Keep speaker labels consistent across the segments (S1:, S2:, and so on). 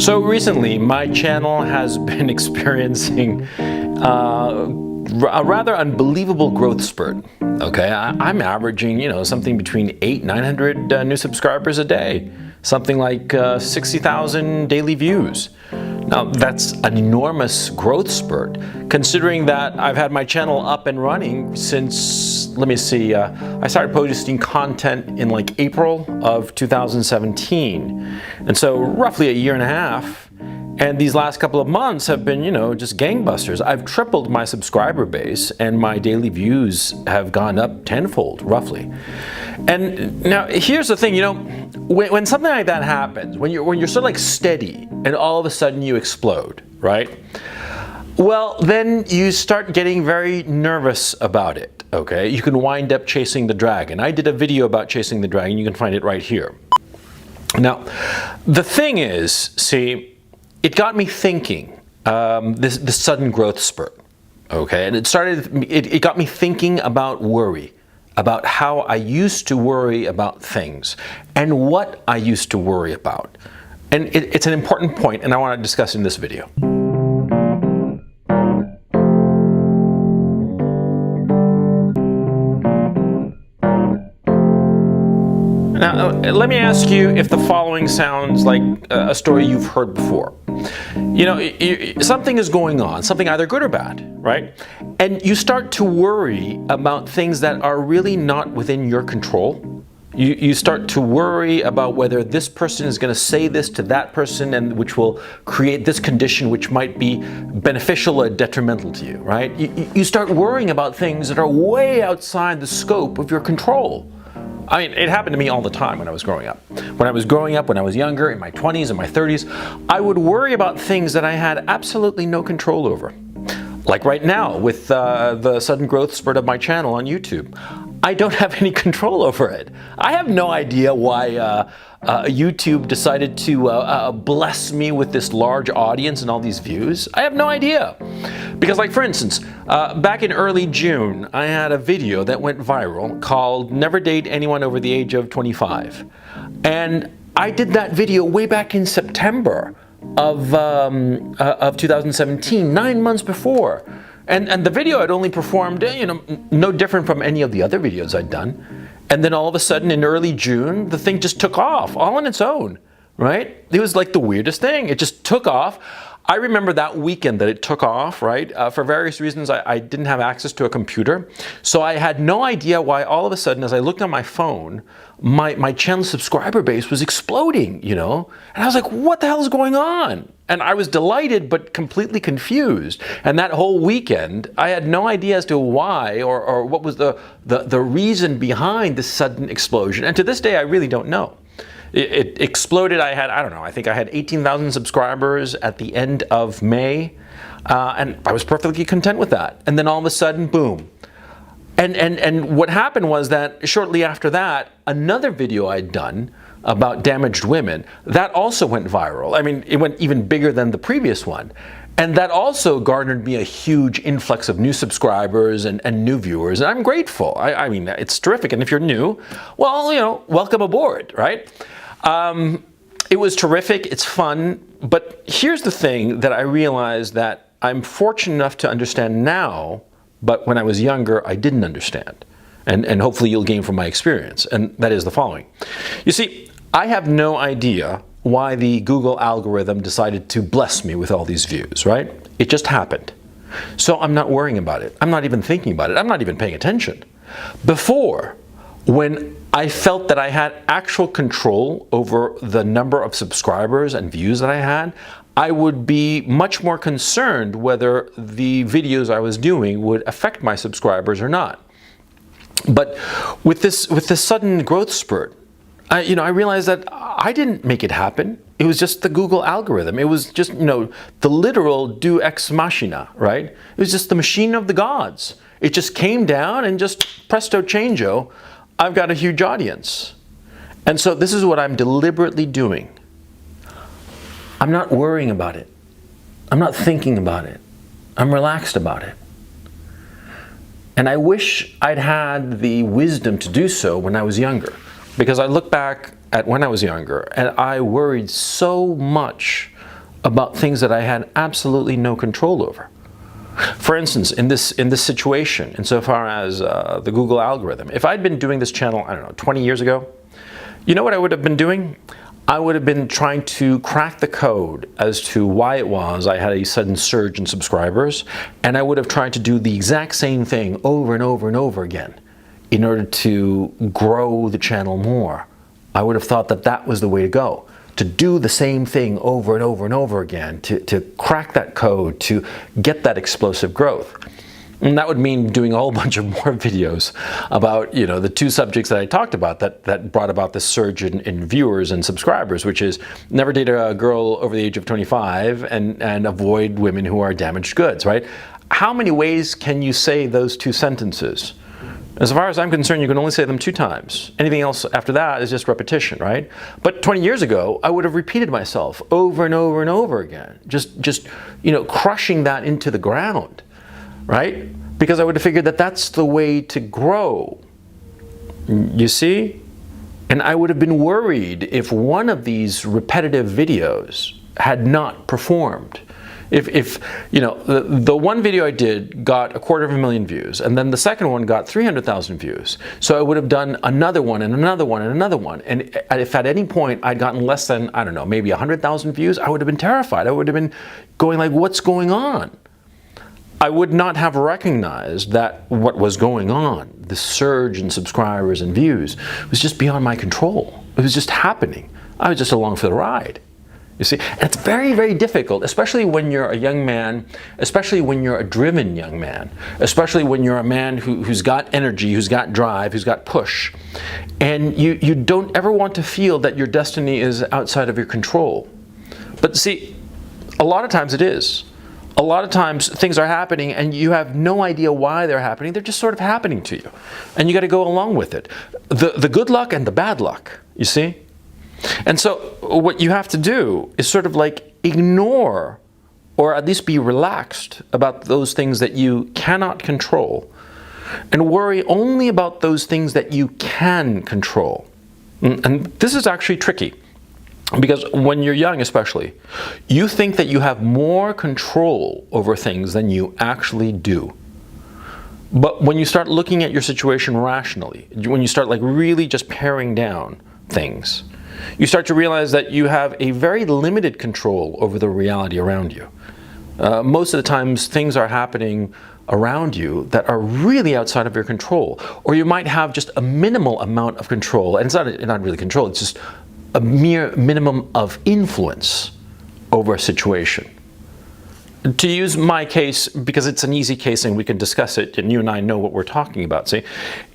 S1: So recently, my channel has been experiencing a rather unbelievable growth spurt. Okay, I'm averaging, something between 800-900 new subscribers a day, something like 60,000 daily views. Now, that's an enormous growth spurt, considering that I've had my channel up and running since, let me see, I started posting content in like April of 2017. And so roughly a year and a half. And these last couple of months have been, just gangbusters. I've tripled my subscriber base and my daily views have gone up tenfold, roughly. And now here's the thing, when something like that happens, when you're sort of like steady and all of a sudden you explode, right? Well, then you start getting very nervous about it, okay? You can wind up chasing the dragon. I did a video about chasing the dragon. You can find it right here. Now, the thing is, see, it got me thinking, this sudden growth spurt, okay? And it got me thinking about worry, about how I used to worry about things and what I used to worry about. And it's an important point, and I want to discuss in this video. Now, let me ask you if the following sounds like a story you've heard before. Something is going on, something either good or bad, right? And you start to worry about things that are really not within your control. You start to worry about whether this person is going to say this to that person, and which will create this condition which might be beneficial or detrimental to you, right? You start worrying about things that are way outside the scope of your control. I mean, it happened to me all the time when I was growing up. When I was younger, in my 20s and my 30s, I would worry about things that I had absolutely no control over. Like right now with the sudden growth spurt of my channel on YouTube. I don't have any control over it. I have no idea why YouTube decided to bless me with this large audience and all these views. I have no idea. Because, like, for instance, back in early June, I had a video that went viral called Never Date Anyone Over the Age of 25. And I did that video way back in September of 2017, 9 months before. And the video had only performed, no different from any of the other videos I'd done. And then all of a sudden in early June, the thing just took off all on its own, right? It was like the weirdest thing. It just took off. I remember that weekend that it took off, right? For various reasons, I didn't have access to a computer. So I had no idea why all of a sudden, as I looked on my phone, my channel subscriber base was exploding, And I was like, what the hell is going on? And I was delighted, but completely confused. And that whole weekend, I had no idea as to why or what was the reason behind this sudden explosion. And to this day, I really don't know. It exploded. I think I had 18,000 subscribers at the end of May. And I was perfectly content with that. And then all of a sudden, boom. And what happened was that shortly after that, another video I'd done about damaged women, that also went viral. I mean, it went even bigger than the previous one. And that also garnered me a huge influx of new subscribers and new viewers. And I'm grateful. I mean, it's terrific. And if you're new, well, welcome aboard, right? It was terrific. It's fun. But here's the thing that I realized that I'm fortunate enough to understand now, but when I was younger, I didn't understand. And hopefully you'll gain from my experience. And that is the following. You see, I have no idea why the Google algorithm decided to bless me with all these views, right? It just happened. So I'm not worrying about it. I'm not even thinking about it. I'm not even paying attention. Before, when I felt that I had actual control over the number of subscribers and views that I had, I would be much more concerned whether the videos I was doing would affect my subscribers or not. But with this sudden growth spurt, I realized that I didn't make it happen. It was just the Google algorithm. It was just, the literal deus ex machina, right? It was just the machine of the gods. It just came down and just presto changeo, I've got a huge audience. And so this is what I'm deliberately doing. I'm not worrying about it. I'm not thinking about it. I'm relaxed about it. And I wish I'd had the wisdom to do so when I was younger. Because I look back at when I was younger and I worried so much about things that I had absolutely no control over. For instance, in this situation, insofar as the Google algorithm, if I'd been doing this channel, I don't know, 20 years ago, you know what I would have been doing? I would have been trying to crack the code as to why it was I had a sudden surge in subscribers, and I would have tried to do the exact same thing over and over and over again in order to grow the channel more. I would have thought that that was the way to go, to do the same thing over and over and over again, to crack that code, to get that explosive growth. And that would mean doing a whole bunch of more videos about, you know, the two subjects that I talked about that brought about this surge in viewers and subscribers, which is never date a girl over the age of 25 and avoid women who are damaged goods, right? How many ways can you say those two sentences? As far as I'm concerned, you can only say them 2 times. Anything else after that is just repetition, right? But 20 years ago, I would have repeated myself over and over and over again, just you know, crushing that into the ground, right? Because I would have figured that that's the way to grow. You see? And I would have been worried if one of these repetitive videos had not performed. If you know, the one video I did got 250,000 views, and then the second one got 300,000 views. So I would have done another one and another one and another one. And if at any point I'd gotten less than, I don't know, maybe 100,000 views, I would have been terrified. I would have been going like, what's going on? I would not have recognized that what was going on, the surge in subscribers and views, was just beyond my control. It was just happening. I was just along for the ride. You see, and it's very, very difficult, especially when you're a young man, especially when you're a driven young man, especially when you're a man who's got energy, who's got drive, who's got push, and you don't ever want to feel that your destiny is outside of your control. But see, a lot of times it is. A lot of times things are happening and you have no idea why they're happening. They're just sort of happening to you. And you got to go along with it. The good luck and the bad luck, you see? And so what you have to do is sort of like ignore, or at least be relaxed about those things that you cannot control, and worry only about those things that you can control. And this is actually tricky. Because when you're young especially, you think that you have more control over things than you actually do. But when you start looking at your situation rationally, when you start like really just paring down things, you start to realize that you have a very limited control over the reality around you. Most of the times things are happening around you that are really outside of your control. Or you might have just a minimal amount of control, and it's not really control, it's just a mere minimum of influence over a situation. To use my case, because it's an easy case and we can discuss it, and you and I know what we're talking about. See,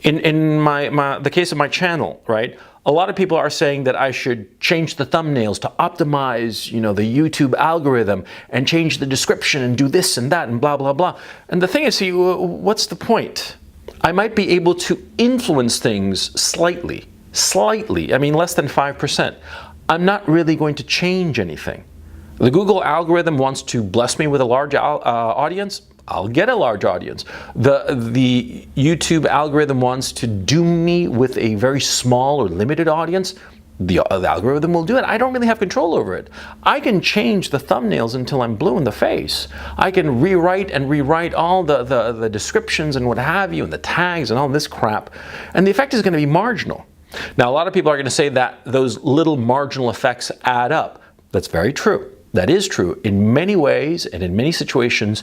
S1: in the case of my channel, right? A lot of people are saying that I should change the thumbnails to optimize, you know, the YouTube algorithm, and change the description and do this and that and blah, blah, blah. And the thing is, see, what's the point? I might be able to influence things slightly, I mean less than 5%. I'm not really going to change anything. The Google algorithm wants to bless me with a large audience. I'll get a large audience. The YouTube algorithm wants to doom me with a very small or limited audience. The algorithm will do it. I don't really have control over it. I can change the thumbnails until I'm blue in the face. I can rewrite all the descriptions and what have you, and the tags and all this crap, and the effect is going to be marginal. Now, a lot of people are going to say that those little marginal effects add up. That's very true. That is true in many ways and in many situations.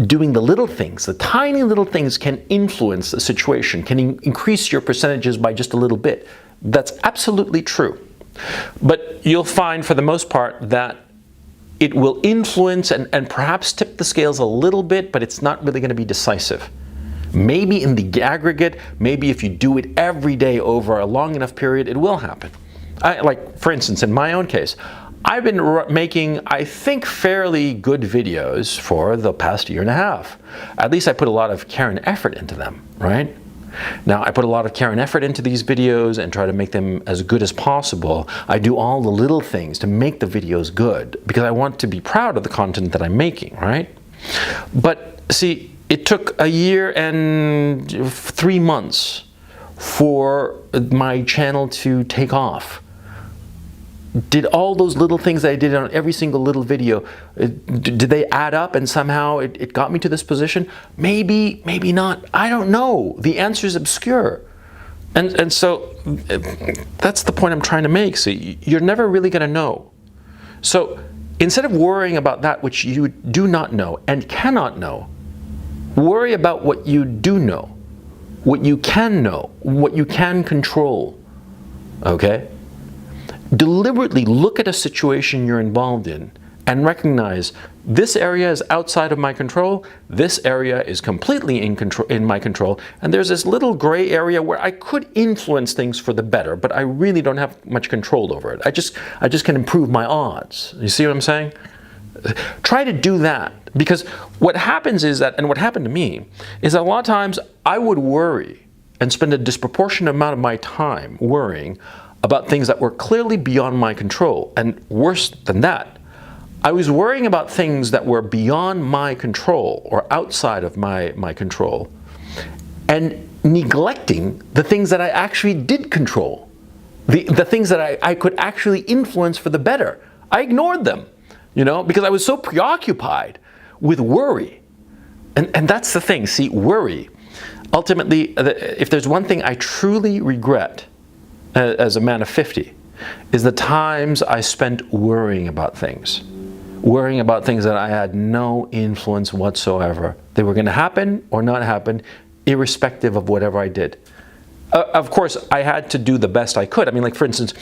S1: Doing the little things, the tiny little things, can influence the situation, can increase your percentages by just a little bit. That's absolutely true. But you'll find for the most part that it will influence and perhaps tip the scales a little bit, but it's not really going to be decisive. Maybe in the aggregate, maybe if you do it every day over a long enough period, it will happen. Like, for instance, in my own case, I've been making, I think, fairly good videos for the past year and a half. At least I put a lot of care and effort into them, right? Now, I put a lot of care and effort into these videos and try to make them as good as possible. I do all the little things to make the videos good because I want to be proud of the content that I'm making, right? But see, it took a year and 3 months for my channel to take off. did all those little things that I did on every single little video, did they add up and somehow it got me to this position? Maybe, maybe not. I don't know. The answer is obscure. And so that's the point I'm trying to make. See, you're never really going to know. So instead of worrying about that which you do not know and cannot know, worry about what you do know, what you can know, what you can control. Okay? Deliberately look at a situation you're involved in and recognize this area is outside of my control, this area is completely in my control, and there's this little gray area where I could influence things for the better, but I really don't have much control over it. I just can improve my odds. You see what I'm saying? Try to do that, because what happens is that, and what happened to me, is that a lot of times I would worry and spend a disproportionate amount of my time worrying about things that were clearly beyond my control. And worse than that, I was worrying about things that were beyond my control or outside of my control, and neglecting the things that I actually did control, the things that I could actually influence for the better. I ignored them, because I was so preoccupied with worry. And that's the thing, see, worry. Ultimately, if there's one thing I truly regret as a man of 50, is the times I spent worrying about things that I had no influence whatsoever. They were going to happen or not happen, irrespective of whatever I did. Of course, I had to do the best I could. I mean, like, for instance,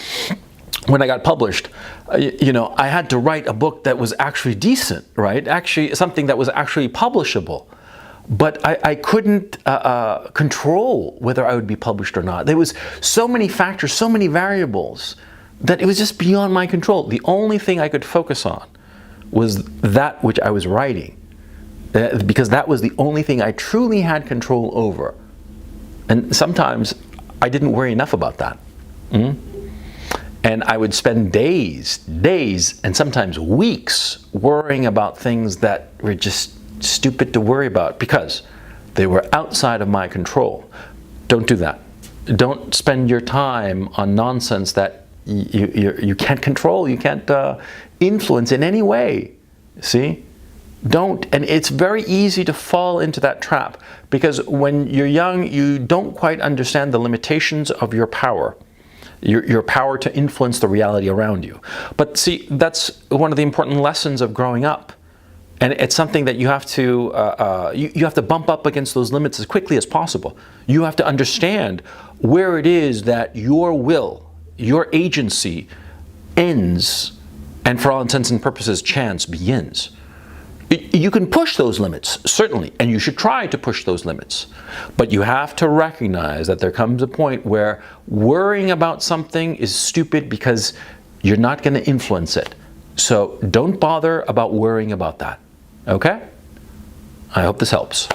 S1: when I got published, I had to write a book that was actually decent, right? Actually, something that was actually publishable. But I couldn't control whether I would be published or not. There was so many factors, so many variables, that it was just beyond my control. The only thing I could focus on was that which I was writing, because that was the only thing I truly had control over. And sometimes I didn't worry enough about that. And I would spend days, and sometimes weeks worrying about things that were just stupid to worry about because they were outside of my control. Don't do that. Don't spend your time on nonsense that you can't control, you can't influence in any way. See? Don't. And it's very easy to fall into that trap, because when you're young, you don't quite understand the limitations of your power. Your power to influence the reality around you. But see, that's one of the important lessons of growing up. And it's something that you have to you have to bump up against those limits as quickly as possible. You have to understand where it is that your will, your agency ends, and for all intents and purposes, chance begins. You can push those limits, certainly, and you should try to push those limits. But you have to recognize that there comes a point where worrying about something is stupid because you're not going to influence it. So don't bother about worrying about that. Okay? I hope this helps.